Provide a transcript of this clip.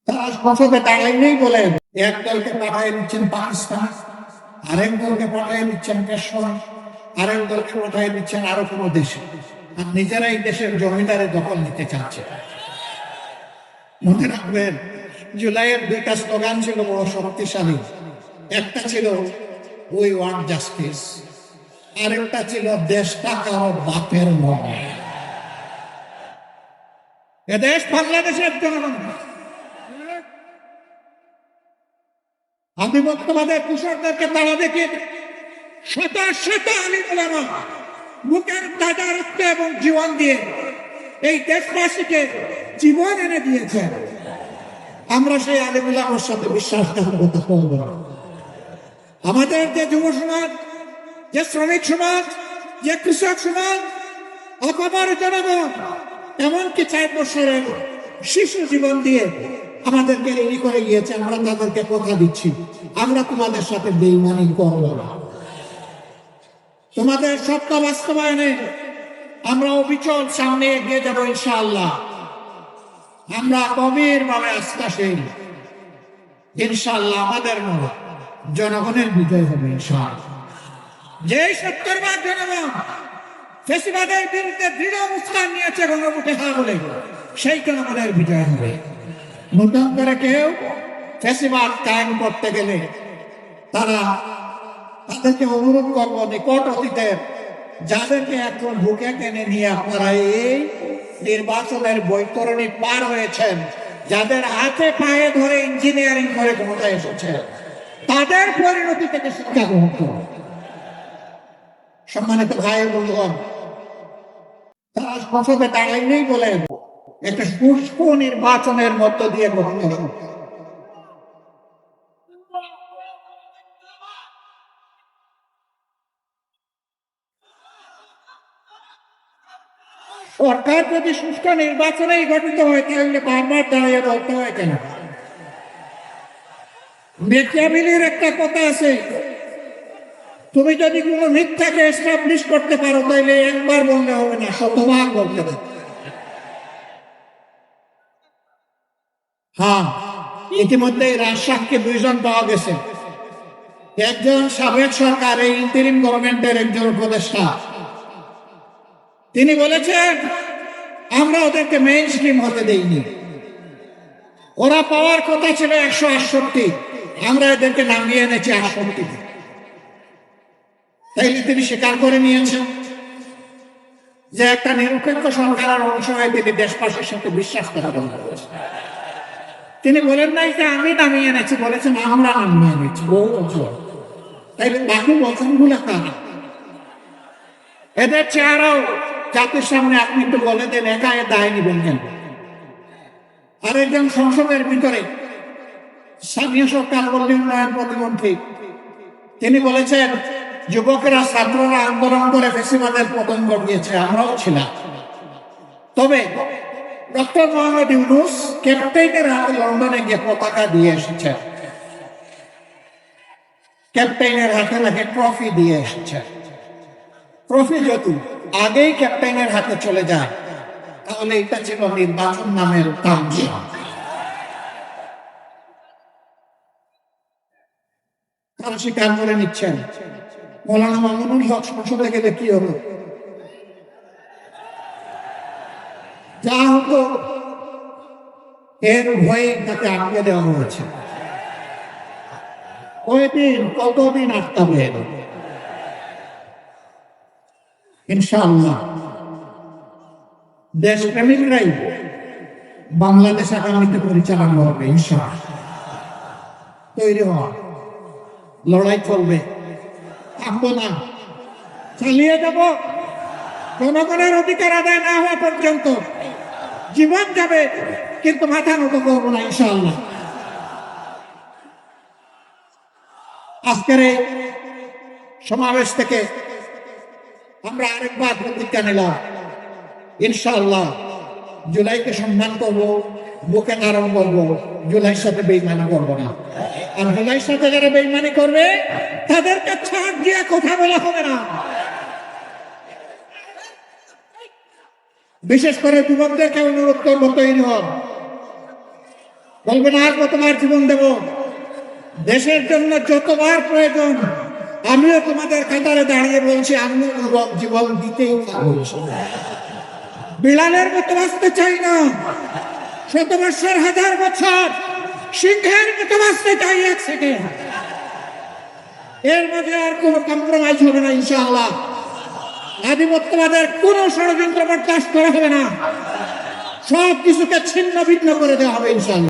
তারা সংসদে দাঁড়াইলেই বলেন এক দলকে পাঠিয়ে দিচ্ছেন পাকিস্তান, আরেক দলকে পাঠিয়ে দিচ্ছেন পেশোয়ার, আরেক দলকে পাঠিয়ে দিচ্ছেন আরো কোনো দেশে, আর নিজেরাই দেশের জমিদারে দখল নিতে চাচ্ছে। মনে রাখবেন, জুলাইয়ের দুইটা স্লোগান ছিল বড় শক্তিশালী। একটা ছিল উই ওয়ান্ট জাস্টিস, আরেকটা ছিল দেশটা কারো বাপের নয়। এদেশ বাংলাদেশের জনগণ। আধিপত্যবাদের কৃষকদেরকে তারা দেখে শত শত আলিম ওলামা বুকের তাজা রক্ত এবং জীবন দিয়ে এই দেশবাসীকে জীবন এনে দিয়েছেন। আমরা সেই আলিম ওলামার সাথে বিশ্বাসঘাতকতা করব না। আমাদের যে যুব সমাজ, যে শ্রমিক সমাজ, যে কৃষক সমাজ, অকবর জনগণ, এমনকি 4 বছরের শিশু জীবন দিয়ে আমাদেরকে রেডি করে গিয়েছে। আমরা তাদেরকে কথা দিচ্ছি, আমরা তোমাদের সাথে বেঈমানি করব না। তোমাদের স্বপ্ন বাস্তবায়নে আমরা অবিচল সামনে এগিয়ে যাবো ইনশাআল্লাহ। আমরা গভীরভাবে আস্থাশীল, ইনশাআল্লাহ আমাদের জনগণের বিজয় হবে ইনশাআল্লাহ। যে 70 জনগণ ফ্যাসিবাদের বিরুদ্ধে দৃঢ় অবস্থান নিয়েছে গণভোটে হ্যাঁ বলে, সেই জনগণের বিজয় হবে। নতুন করে কেউ ফ্যাসিবাদ কায়েম করতে গেলে তাদেরকে অনুরোধ করবো, নিকট অতীতের যাদেরকে এখন বুকে টেনে নিয়ে আপনারা এই নির্বাচনের বৈতরণী পার হয়েছেন, যাদের হাতে পায়ে ধরে ইঞ্জিনিয়ারিং করে ক্ষমতায় এসেছে, তাদের পরিণতি থেকে শিক্ষা গ্রহণ করুন। সম্মানিত ভাই বন্ধুগণ, তারা সংসদে দাঁড়াইলেই বলেন একটা সুষ্ঠু নির্বাচনের মধ্য দিয়ে গ্রহণ করুন। সরকার যদি সুষ্ঠু নির্বাচনেই গঠিত হয়, তাহলে বারবার দাঁড়িয়ে বলতে হয় কেন? মেকিয়াভেলির একটা কথা আছে, তুমি যদি কোনো মিথ্যাকে এস্টাবলিশ করতে পারো তাহলে একবার বললে হবে না, শতবার বলতে হবে। হ্যাঁ, ইতিমধ্যে রাজশাহীকে 2 জন পাওয়া গেছে। একজন সাবেক সরকার, এই ইন্টারিম গভর্নমেন্টের একজন উপদেষ্টা, তিনি বলেছেন আমরা ওদেরকে মেইন স্ট্রিম হতে দেইনি, ওরা পাওয়ার কথা ছিল 168, আমরা এদেরকে নামিয়ে এনেছি 68। তাইলে তিনি স্বীকার করে নিয়েছেন যে একটা নিরপেক্ষ সরকারের অংশ হয়ে তিনি দেশবাসীর সাথে বিশ্বাসঘাতকতা করেছেন। তিনি বলেন নাই যে আমি নামিয়ে এনেছি, বলেছেন আমরা নামিয়ে এনেছি বহু বছর। তাইলে বাকি বছরগুলো কারা? এদের চেহারাও জাতির সামনে আপনি একটু বলে দেন, একা এ দায় নিবেন কেন? আরেকজন সংসদের ভিতরে স্থানীয় সরকার উন্নয়ন প্রতিমন্ত্রী, তিনি বলেছেন যুবকেরা, ছাত্ররা আন্দোলন করে ফ্যাসিবাদের পতন ঘটিয়েছে, আমরাও ছিলাম। তবে ডক্টর মোহাম্মদ ইউনূস ক্যাপ্টেনের হাতে লন্ডনে গিয়ে পতাকা দিয়ে এসেছে, ক্যাপ্টেনের হাতে নাকি ট্রফি দিয়ে এসেছে। ট্রফি যদি আগেই ক্যাপ্টেনের হাতে চলে যায়, তাহলে এটা ছিল নির্বাচন নামের তামসা। তারা স্বীকার করে নিচ্ছেন। মৌলানা মামুনুল হক সংসদে গেলে কি হলো? যা হতো এর ভয়ে তাকে আটকে দেওয়া হয়েছে। কয়দিন, কতদিন আটকাবে? ইনশাআল্লাহ দেশপ্রেমিকরাই বাংলাদেশ আগামীতে পরিচালনা হবে। ইনশাআল্লাহ তৈরি হওয়া, লড়াই চলবে, থামবো না, চালিয়ে যাব। জনগণের অধিকার আদায় না হওয়া পর্যন্ত জীবন যাবে, কিন্তু মাথা নত করবো না ইনশাআল্লাহ। আজকের এই সমাবেশ থেকে আমরা আরেকবার প্রতিজ্ঞা নিলাম, ইনশাআল্লাহ জুলাইকে সম্মান করবো, বুকে ধারণ করবো, জুলাইয়ের সাথে বেইমানি করবো না। আর জুলাইয়ের সাথে যারা বেইমানি করবে তাদেরকে ছাড় দিয়ে কথা বলা হবে না। বিশেষ করে যুবকদেরকে অনুরোধ করবো, তৈরি হন। বলবেন আর কতবার জীবন দেব? দেশের জন্য যতবার প্রয়োজন আমিও তোমাদের কাতারে দাঁড়িয়ে বলছি, আমিও জীবন দিতেই থাকবো। বিড়ালের মতো বাঁচতে চাই না, 100 বছর, 1000 বছর, সিংহের মতো বাঁচতে চাই 1 সেকেন্ড। এর মধ্যে আর কোনো কম্প্রোমাইজ হবে না ইনশাআল্লাহ। আধিপত্যবাদের কোন ষড়যন্ত্র বরদাস্ত করা হবে না, সব কিছুকে ছিন্ন ভিন্ন করে দেওয়া হবে ইনশাআল্লাহ।